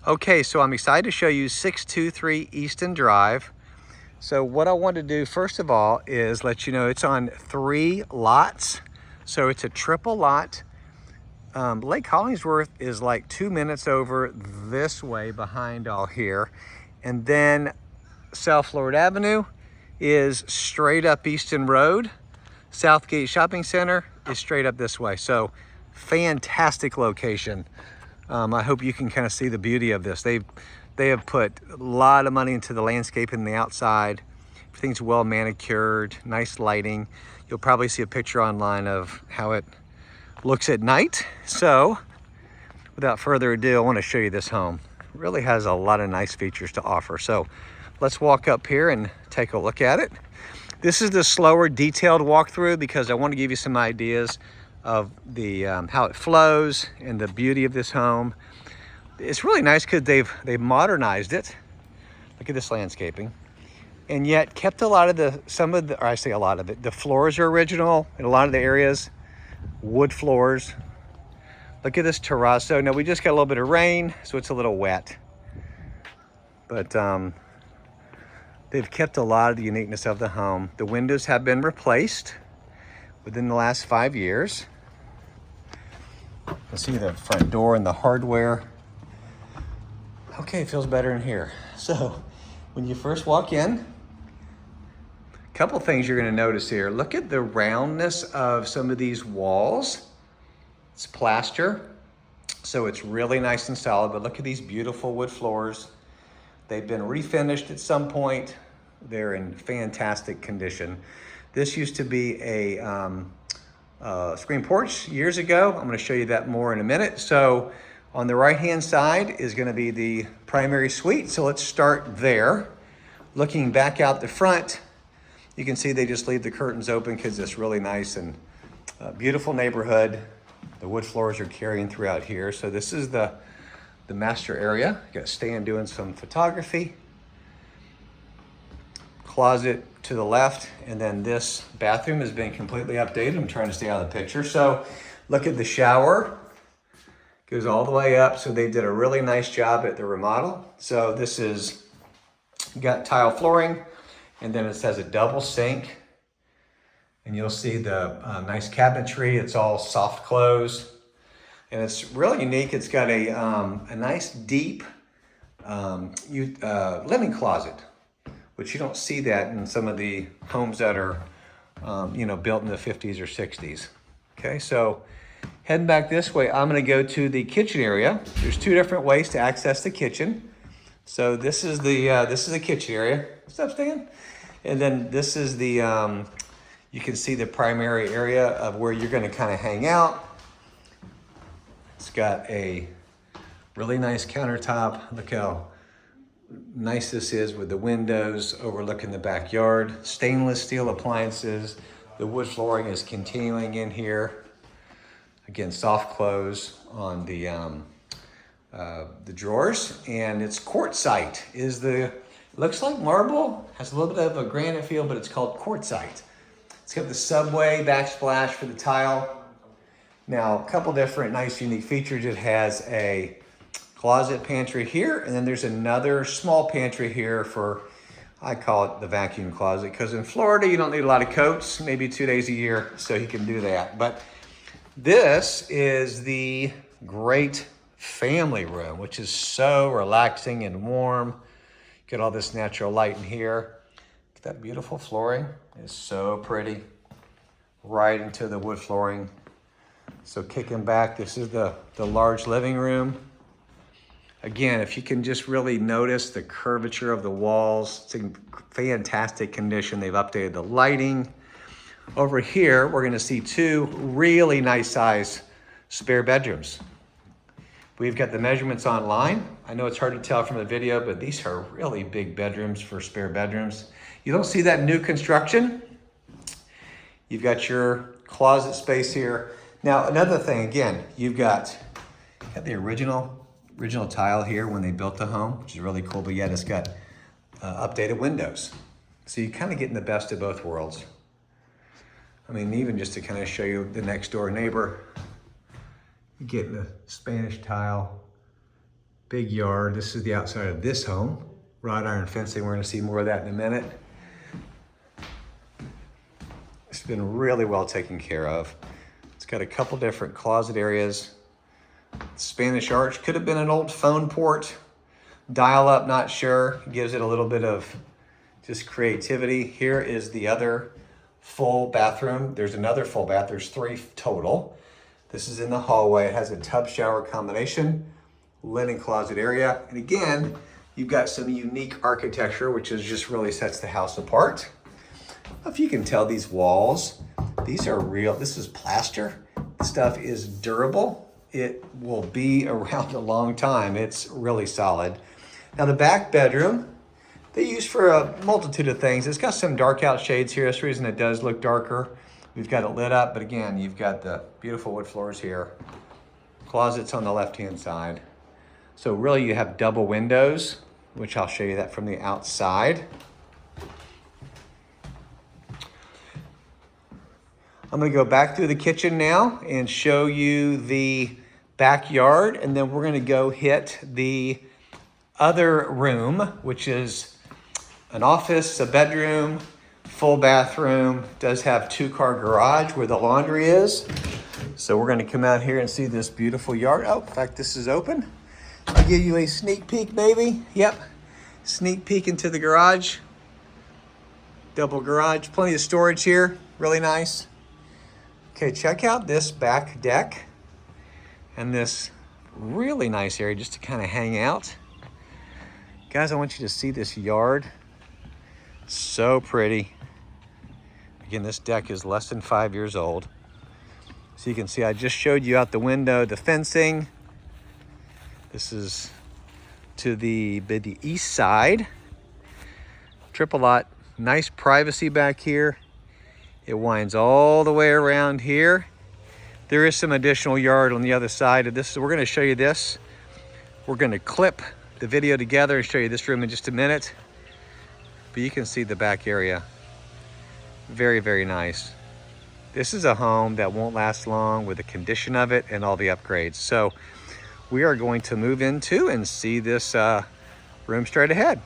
Okay, so I'm excited to show you 623 Easton Drive. So what I want to do first of all is let you know it's on 3 lots. So it's a triple lot. Lake Hollingsworth is like 2 minutes over this way behind all here. And then South Florida Avenue is straight up Easton Road. Southgate Shopping Center is straight up this way. So fantastic location. I hope you can kind of see the beauty of this. They have put a lot of money into the landscape and the outside. Everything's well manicured, nice lighting. You'll probably see a picture online of how it looks at night. So without further ado, I want to show you this home. It really has a lot of nice features to offer. So let's walk up here and take a look at it. This is the slower detailed walkthrough because I want to give you some ideas of the how it flows and the beauty of this home. It's really nice because they've modernized it. Look at this landscaping, and yet kept a lot of the or I say a lot of it. The floors are original in a lot of the areas, wood floors. Look at this terrazzo. Now we just got a little bit of rain, so it's a little wet, but they've kept a lot of the uniqueness of the home. The windows have been replaced within the last 5 years. You see the front door and the hardware. Okay, it feels better in here. So when you first walk in, a couple things you're gonna notice here. Look at the roundness of some of these walls. It's plaster, so it's really nice and solid, but look at these beautiful wood floors. They've been refinished at some point. They're in fantastic condition. This used to be a screen porch years ago. I'm going to show you that more in a minute. So on the right hand side is going to be the primary suite. So let's start there. Looking back out the front, you can see they just leave the curtains open because it's really nice and beautiful neighborhood. The wood floors are carrying throughout here. So this is the master area. You got Stan doing some photography. Closet to the left, and then this bathroom has been completely updated. I'm trying to stay out of the picture. So look at the shower, goes all the way up. So they did a really nice job at the remodel. So this is got tile flooring, and then it has a double sink, and you'll see the nice cabinetry. It's all soft close, and it's really unique. It's got a nice deep linen closet, which you don't see that in some of the homes that are, built in the 50s or 60s. Okay, so heading back this way, I'm gonna go to the kitchen area. There's 2 different ways to access the kitchen. So this is the kitchen area. What's up, Stan? And then this is the, you can see the primary area of where you're gonna kind of hang out. It's got a really nice countertop. Look how nice this is with the windows overlooking the backyard. Stainless steel appliances. The wood flooring is continuing in here. Again, soft close on the drawers, and it's quartzite. Looks like marble, has a little bit of a granite feel, but it's called quartzite. It's got the subway backsplash for the tile. Now, a couple different nice unique features. It has a closet pantry here, and then there's another small pantry here for, I call it the vacuum closet, because in Florida you don't need a lot of coats, maybe 2 days a year, so you can do that. But this is the great family room, which is so relaxing and warm. Get all this natural light in here. That beautiful flooring is so pretty, right into the wood flooring. So kicking back, this is the large living room. Again, if you can just really notice the curvature of the walls, it's in fantastic condition. They've updated the lighting. Over here, we're gonna see 2 really nice size spare bedrooms. We've got the measurements online. I know it's hard to tell from the video, but these are really big bedrooms for spare bedrooms. You don't see that new construction. You've got your closet space here. Now, another thing, again, you've got the original tile here when they built the home, which is really cool, but yet it's got updated windows. So you're kind of getting the best of both worlds. I mean, even just to kind of show you the next door neighbor, you get the Spanish tile, Big yard. This is the outside of this home. Wrought iron fencing. We're going to see more of that in a minute. It's been really well taken care of. It's got a couple different closet areas. Spanish arch. Could have been an old phone port. Dial up, not sure. Gives it a little bit of just creativity. Here is the other full bathroom. There's another full bath. There's 3 total. This is in the hallway. It has a tub shower combination, linen closet area. And again, you've got some unique architecture, which is just really sets the house apart. I don't know if you can tell these walls, these are real. This is plaster. This stuff is durable. It will be around a long time. It's really solid. Now the back bedroom, they use for a multitude of things. It's got some dark out shades here. That's the reason it does look darker. We've got it lit up, but again, you've got the beautiful wood floors here. Closets on the left-hand side. So really you have double windows, which I'll show you that from the outside. I'm gonna go back through the kitchen now and show you the backyard, and then we're gonna go hit the other room, which is an office, a bedroom, full bathroom. Does have 2-car garage where the laundry is. So we're gonna come out here and see this beautiful yard. Oh, in fact, this is open. I'll give you a sneak peek, baby. Yep, sneak peek into the garage. Double garage, plenty of storage here, really nice. Okay, check out this back deck and this really nice area just to kind of hang out. Guys, I want you to see this yard. So pretty. Again, this deck is less than 5 years old. So you can see I just showed you out the window the fencing. This is to the east side. Triple lot, nice privacy back here. It winds all the way around here. There is some additional yard on the other side of this. So we're gonna show you this. We're gonna clip the video together and show you this room in just a minute. But you can see the back area. Very, very nice. This is a home that won't last long with the condition of it and all the upgrades. So we are going to move into and see this room straight ahead.